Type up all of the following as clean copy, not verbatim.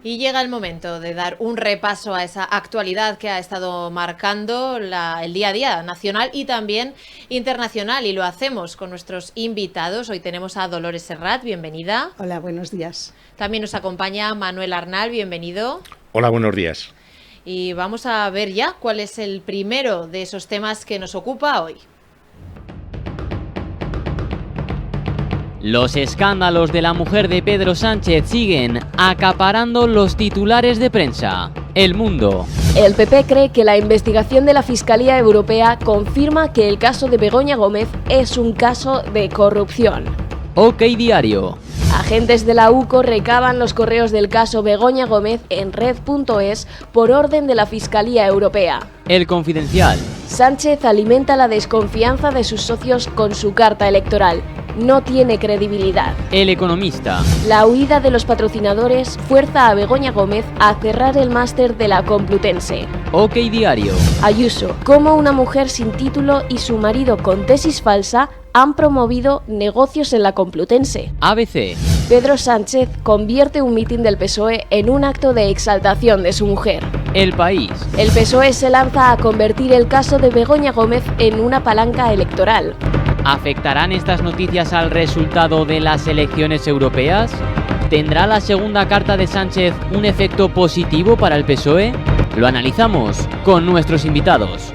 Y llega el momento de dar un repaso a esa actualidad que ha estado marcando el día a día nacional y también internacional. Y lo hacemos con nuestros invitados. Hoy tenemos a Dolores Serrat, bienvenida. Hola, buenos días. También nos acompaña Manuel Arnal, bienvenido. Hola, buenos días. Y vamos a ver ya cuál es el primero de esos temas que nos ocupa hoy. Los escándalos de la mujer de Pedro Sánchez siguen acaparando los titulares de prensa. El Mundo. El PP cree que la investigación de la Fiscalía Europea confirma que el caso de Begoña Gómez es un caso de corrupción. OK Diario. Agentes de la UCO recaban los correos del caso Begoña Gómez en red.es por orden de la Fiscalía Europea. El Confidencial. Sánchez alimenta la desconfianza de sus socios con su carta electoral. No tiene credibilidad. El Economista. La huida de los patrocinadores fuerza a Begoña Gómez a cerrar el máster de la Complutense. OK Diario. Ayuso. Cómo una mujer sin título y su marido con tesis falsa han promovido negocios en la Complutense. ABC. Pedro Sánchez convierte un mitin del PSOE en un acto de exaltación de su mujer. El País. El PSOE se lanza a convertir el caso de Begoña Gómez en una palanca electoral. ¿Afectarán estas noticias al resultado de las elecciones europeas? ¿Tendrá la segunda carta de Sánchez un efecto positivo para el PSOE? Lo analizamos con nuestros invitados.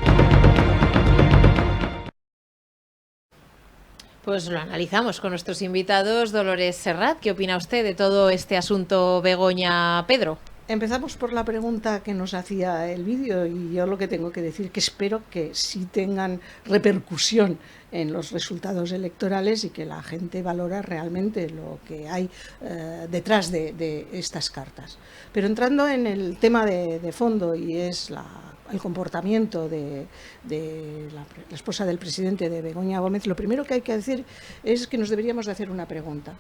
Pues lo analizamos con nuestros invitados. Dolores Serrat, ¿qué opina usted de todo este asunto Begoña Pedro? Empezamos por la pregunta que nos hacía el vídeo y yo lo que tengo que decir que espero que sí tengan repercusión en los resultados electorales y que la gente valora realmente lo que hay detrás de estas cartas. Pero entrando en el tema de fondo, y es el comportamiento de la esposa del presidente, de Begoña Gómez, lo primero que hay que decir es que nos deberíamos de hacer una pregunta.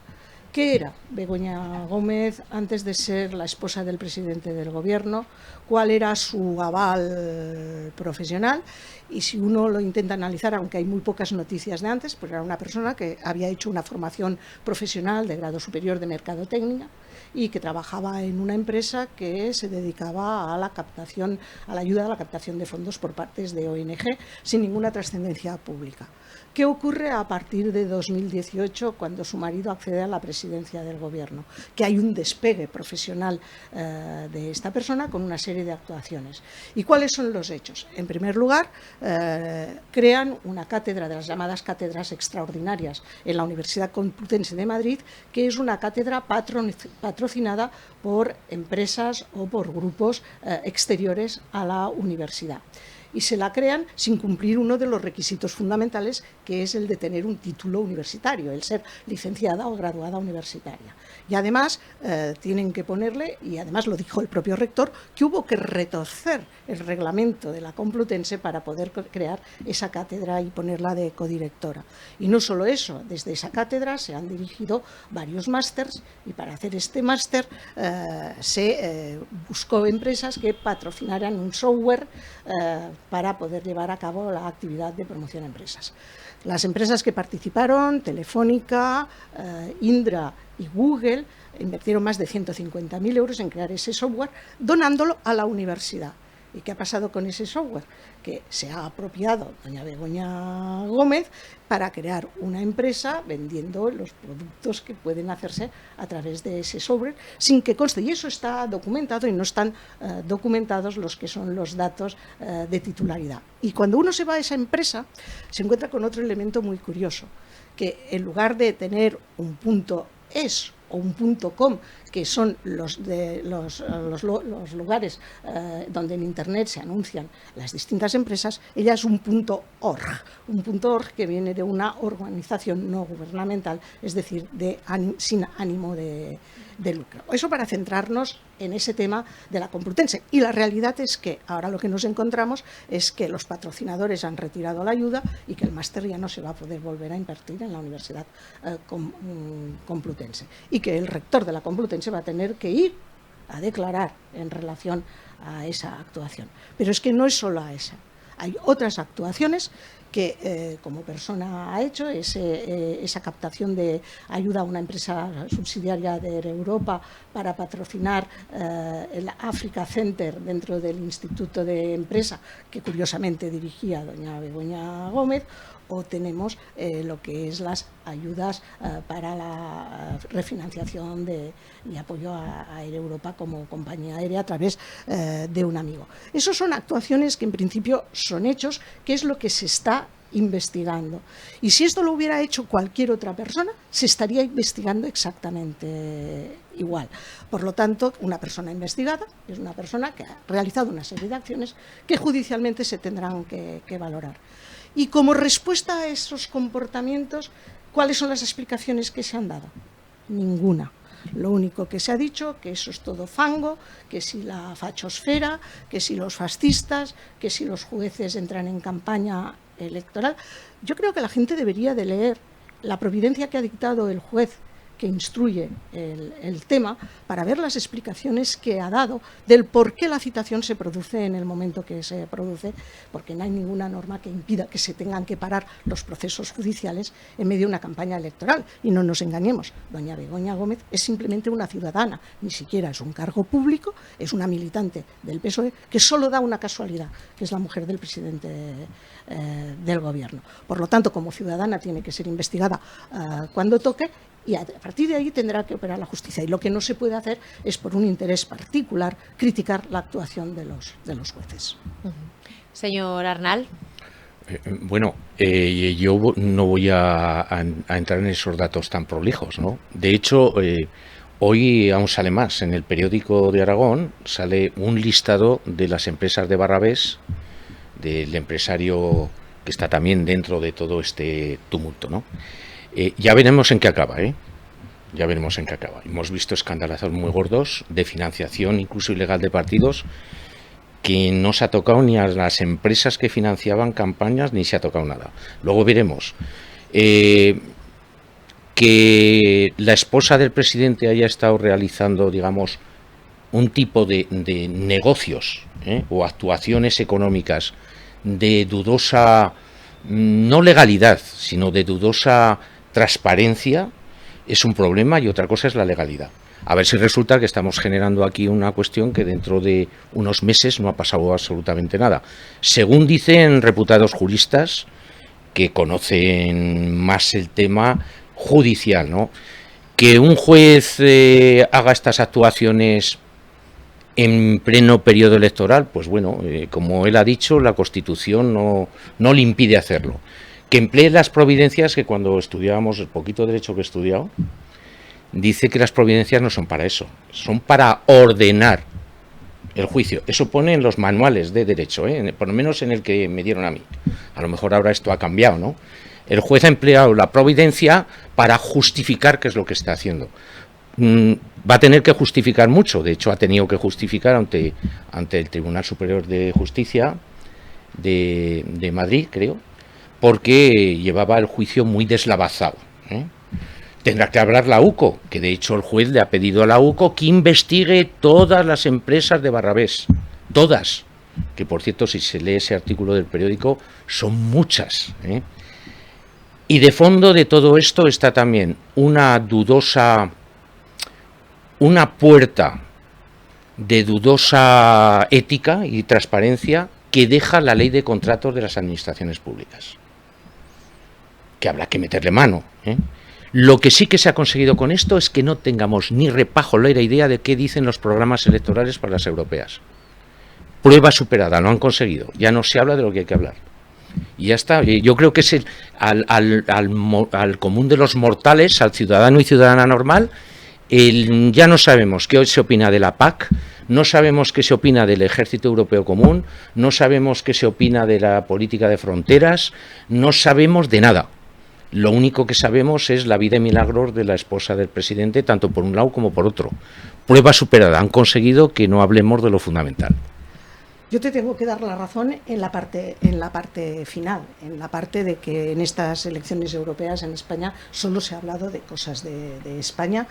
¿Qué era Begoña Gómez antes de ser la esposa del presidente del gobierno? ¿Cuál era su aval profesional? Y si uno lo intenta analizar, aunque hay muy pocas noticias de antes, pues era una persona que había hecho una formación profesional de grado superior de mercadotecnia y que trabajaba en una empresa que se dedicaba a la captación, a la ayuda a la captación de fondos por parte de ONG sin ninguna trascendencia pública. ¿Qué ocurre a partir de 2018 cuando su marido accede a la presidencia del gobierno? Que hay un despegue profesional de esta persona con una serie de actuaciones. ¿Y cuáles son los hechos? En primer lugar, crean una cátedra de las llamadas cátedras extraordinarias en la Universidad Complutense de Madrid, que es una cátedra patrocinada por empresas o por grupos exteriores a la universidad. Y se la crean sin cumplir uno de los requisitos fundamentales, que es el de tener un título universitario, el ser licenciada o graduada universitaria. Y además tienen que ponerle, y además lo dijo el propio rector, que hubo que retorcer el reglamento de la Complutense para poder crear esa cátedra y ponerla de codirectora. Y no solo eso, desde esa cátedra se han dirigido varios másters, y para hacer este máster se buscó empresas que patrocinaran un software para poder llevar a cabo la actividad de promoción a empresas. Las empresas que participaron, Telefónica, Indra y Google, invirtieron más de 150.000 euros en crear ese software, donándolo a la universidad. ¿Y qué ha pasado con ese software? Que se ha apropiado doña Begoña Gómez para crear una empresa vendiendo los productos que pueden hacerse a través de ese software sin que conste. Y eso está documentado, y no están documentados los que son los datos de titularidad. Y cuando uno se va a esa empresa, se encuentra con otro elemento muy curioso, que en lugar de tener un .es o un .com, que son los lugares donde en Internet se anuncian las distintas empresas, ella es un .org que viene de una organización no gubernamental, es decir, sin ánimo de lucro. Eso para centrarnos en ese tema de la Complutense. Y la realidad es que ahora lo que nos encontramos es que los patrocinadores han retirado la ayuda y que el máster ya no se va a poder volver a impartir en la Universidad Complutense. Y que el rector de la Complutense va a tener que ir a declarar en relación a esa actuación. Pero es que no es solo a esa. Hay otras actuaciones que como persona ha hecho, esa captación de ayuda a una empresa subsidiaria de Europa para patrocinar el Africa Center dentro del Instituto de Empresa, que curiosamente dirigía doña Begoña Gómez, o tenemos lo que es las ayudas para la refinanciación y apoyo a Air Europa como compañía aérea a través de un amigo. Esas son actuaciones que en principio son hechos, que es lo que se está investigando. Y si esto lo hubiera hecho cualquier otra persona, se estaría investigando exactamente igual. Por lo tanto, una persona investigada es una persona que ha realizado una serie de acciones que judicialmente se tendrán que valorar. Y como respuesta a esos comportamientos, ¿cuáles son las explicaciones que se han dado? Ninguna. Lo único que se ha dicho, que eso es todo fango, que si la fachosfera, que si los fascistas, que si los jueces entran en campaña electoral. Yo creo que la gente debería de leer la providencia que ha dictado el juez que instruye el tema, para ver las explicaciones que ha dado del por qué la citación se produce en el momento que se produce, porque no hay ninguna norma que impida que se tengan que parar los procesos judiciales en medio de una campaña electoral. Y no nos engañemos, doña Begoña Gómez es simplemente una ciudadana, ni siquiera es un cargo público, es una militante del PSOE que solo da una casualidad, que es la mujer del presidente del gobierno. Por lo tanto, como ciudadana tiene que ser investigada cuando toque, y a partir de ahí tendrá que operar la justicia. Y lo que no se puede hacer es, por un interés particular, criticar la actuación de los jueces. Señor Arnal. Bueno, yo no voy a entrar en esos datos tan prolijos, ¿no? De hecho, hoy aún sale más. En el periódico de Aragón sale un listado de las empresas de Barrabés, del empresario que está también dentro de todo este tumulto, ¿no? Ya veremos en qué acaba, ¿eh? Ya veremos en qué acaba. Hemos visto escandalazos muy gordos de financiación, incluso ilegal, de partidos, que no se ha tocado ni a las empresas que financiaban campañas, ni se ha tocado nada. Luego veremos que la esposa del presidente haya estado realizando, digamos, un tipo de negocios o actuaciones económicas de dudosa, no legalidad, sino de dudosa transparencia, es un problema, y otra cosa es la legalidad. A ver si resulta que estamos generando aquí una cuestión que dentro de unos meses no ha pasado absolutamente nada. Según dicen reputados juristas que conocen más el tema judicial, ¿no? Que un juez haga estas actuaciones en pleno periodo electoral, pues bueno, como él ha dicho, la Constitución no le impide hacerlo. Que emplee las providencias, que cuando estudiábamos el poquito derecho que he estudiado, dice que las providencias no son para eso, son para ordenar el juicio. Eso pone en los manuales de derecho, por lo menos en el que me dieron a mí. A lo mejor ahora esto ha cambiado, ¿no? El juez ha empleado la providencia para justificar qué es lo que está haciendo. Va a tener que justificar mucho, de hecho ha tenido que justificar ante el Tribunal Superior de Justicia de Madrid, creo, porque llevaba el juicio muy deslavazado. Tendrá que hablar la UCO, que de hecho el juez le ha pedido a la UCO que investigue todas las empresas de Barrabés, todas, que por cierto, si se lee ese artículo del periódico, son muchas. Y de fondo de todo esto está también una puerta de dudosa ética y transparencia que deja la ley de contratos de las administraciones públicas, que habrá que meterle mano. Lo que sí que se ha conseguido con esto es que no tengamos ni repajolera idea de qué dicen los programas electorales para las europeas. Prueba superada, lo han conseguido. Ya no se habla de lo que hay que hablar. Y ya está. Yo creo que es al común de los mortales, al ciudadano y ciudadana normal, ya no sabemos qué se opina de la PAC, no sabemos qué se opina del Ejército Europeo Común, no sabemos qué se opina de la política de fronteras, no sabemos de nada. Lo único que sabemos es la vida y milagros de la esposa del presidente, tanto por un lado como por otro. Prueba superada, han conseguido que no hablemos de lo fundamental. Yo te tengo que dar la razón en la parte final, en la parte de que en estas elecciones europeas en España solo se ha hablado de cosas de España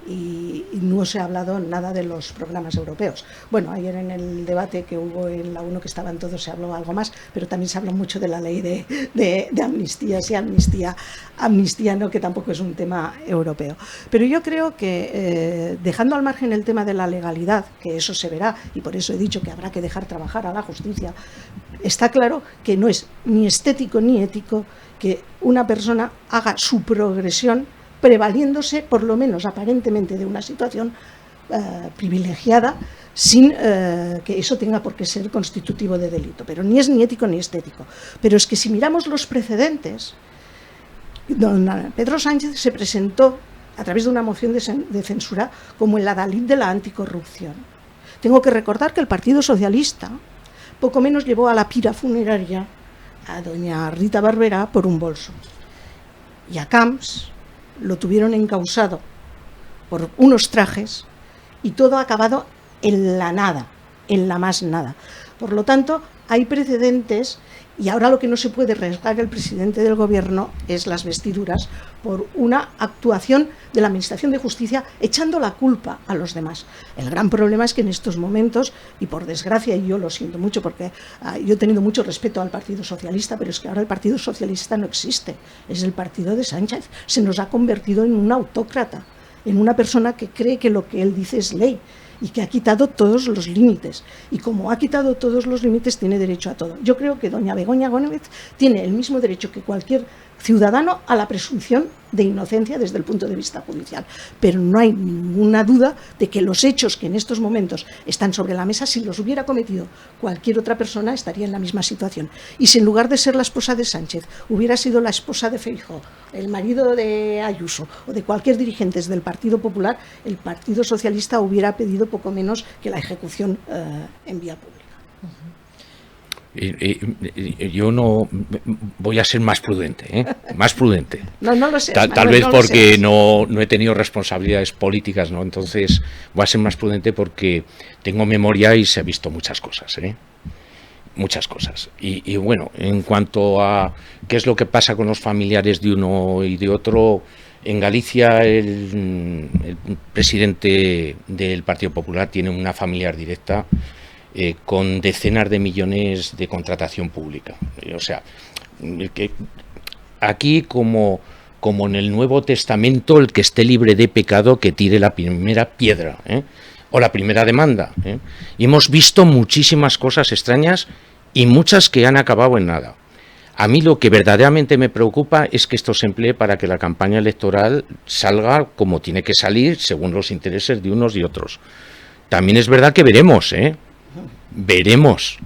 y no se ha hablado nada de los programas europeos. Bueno, ayer en el debate que hubo en la 1 que estaban todos se habló algo más, pero también se habló mucho de la ley de amnistías y amnistía no, que tampoco es un tema europeo. Pero yo creo que dejando al margen el tema de la legalidad, que eso se verá y por eso he dicho que habrá que dejar trabajar a la justicia, está claro que no es ni estético ni ético que una persona haga su progresión prevaliéndose, por lo menos aparentemente, de una situación privilegiada, sin que eso tenga por qué ser constitutivo de delito. Pero ni es ni ético ni estético. Pero es que si miramos los precedentes, don Pedro Sánchez se presentó a través de una moción de censura como el adalid de la anticorrupción. Tengo que recordar que el Partido Socialista poco menos llevó a la pira funeraria a doña Rita Barberá por un bolso. Y a Camps lo tuvieron encausado por unos trajes y todo ha acabado en la nada, en la más nada. Por lo tanto, hay precedentes y ahora lo que no se puede arriesgar el presidente del gobierno es las vestiduras por una actuación de la Administración de Justicia echando la culpa a los demás. El gran problema es que en estos momentos, y por desgracia, y yo lo siento mucho porque yo he tenido mucho respeto al Partido Socialista, pero es que ahora el Partido Socialista no existe, es el partido de Sánchez. Se nos ha convertido en un autócrata, en una persona que cree que lo que él dice es ley y que ha quitado todos los límites. Y como ha quitado todos los límites, tiene derecho a todo. Yo creo que doña Begoña Gómez tiene el mismo derecho que cualquier ciudadano a la presunción de inocencia desde el punto de vista judicial. Pero no hay ninguna duda de que los hechos que en estos momentos están sobre la mesa, si los hubiera cometido cualquier otra persona, estaría en la misma situación. Y si en lugar de ser la esposa de Sánchez hubiera sido la esposa de Feijóo, el marido de Ayuso o de cualquier dirigente del Partido Popular, el Partido Socialista hubiera pedido poco menos que la ejecución en vía pública. Yo no voy a ser más prudente, más prudente. No lo sé. Tal vez porque no he tenido responsabilidades políticas, ¿no? Entonces voy a ser más prudente porque tengo memoria y se ha visto muchas cosas, muchas cosas. Y bueno, en cuanto a qué es lo que pasa con los familiares de uno y de otro, en Galicia el presidente del Partido Popular tiene una familiar directa con decenas de millones de contratación pública. O sea, que aquí como en el Nuevo Testamento, el que esté libre de pecado que tire la primera piedra, o la primera demanda. Y hemos visto muchísimas cosas extrañas y muchas que han acabado en nada. A mí lo que verdaderamente me preocupa es que esto se emplee para que la campaña electoral salga como tiene que salir, según los intereses de unos y otros. También es verdad que veremos,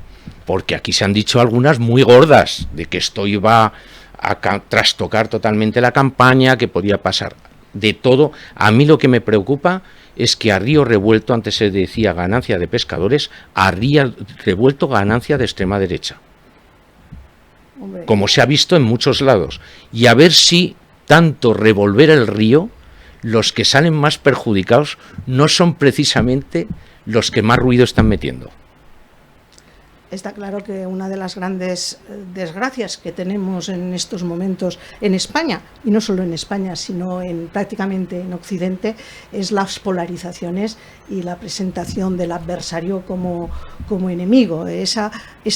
porque aquí se han dicho algunas muy gordas, de que esto iba a trastocar totalmente la campaña, que podía pasar de todo. A mí lo que me preocupa es que a río revuelto, antes se decía ganancia de pescadores, a río revuelto ganancia de extrema derecha, como se ha visto en muchos lados, y a ver si tanto revolver el río, los que salen más perjudicados no son precisamente los que más ruido están metiendo. Está claro que una de las grandes desgracias que tenemos en estos momentos en España, y no solo en España, sino prácticamente en Occidente, es las polarizaciones y la presentación del adversario como enemigo. Esa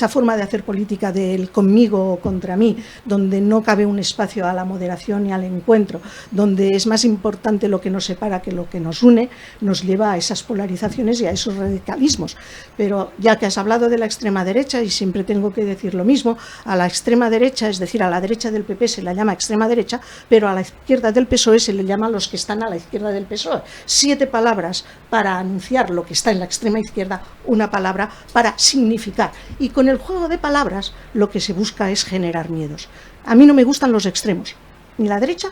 forma de hacer política del conmigo o contra mí, donde no cabe un espacio a la moderación y al encuentro, donde es más importante lo que nos separa que lo que nos une, nos lleva a esas polarizaciones y a esos radicalismos. Pero ya que has hablado de la extrema derecha, y siempre tengo que decir lo mismo, a la extrema derecha, es decir, a la derecha del PP se la llama extrema derecha, pero a la izquierda del PSOE se le llama los que están a la izquierda del PSOE. 7 palabras para anunciar lo que está en la extrema izquierda, una palabra para significar. Y con el juego de palabras lo que se busca es generar miedos. A mí no me gustan los extremos, ni la derecha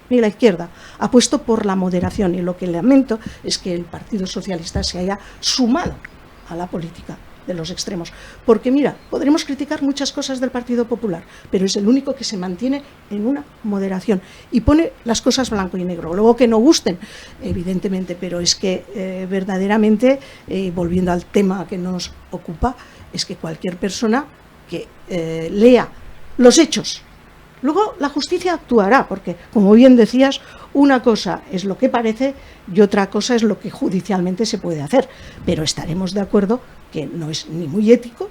ni la izquierda. Apuesto por la moderación, y lo que lamento es que el Partido Socialista se haya sumado a la política de los extremos. Porque mira, podremos criticar muchas cosas del Partido Popular, pero es el único que se mantiene en una moderación y pone las cosas blanco y negro. Luego que no gusten, evidentemente, pero es que verdaderamente, volviendo al tema que nos ocupa, es que cualquier persona que lea los hechos, luego la justicia actuará, porque, como bien decías, una cosa es lo que parece y otra cosa es lo que judicialmente se puede hacer. Pero estaremos de acuerdo que no es ni muy ético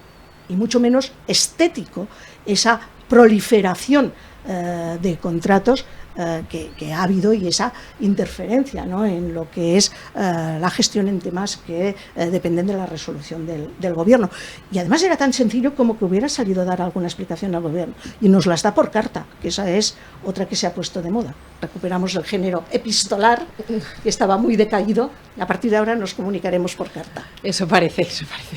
y mucho menos estético esa proliferación de contratos que ha habido y esa interferencia, ¿no?, en lo que es la gestión en temas que dependen de la resolución del gobierno. Y además era tan sencillo como que hubiera salido a dar alguna explicación al gobierno y nos las da por carta, que esa es otra que se ha puesto de moda. Recuperamos el género epistolar, que estaba muy decaído, y a partir de ahora nos comunicaremos por carta. Eso parece, eso parece.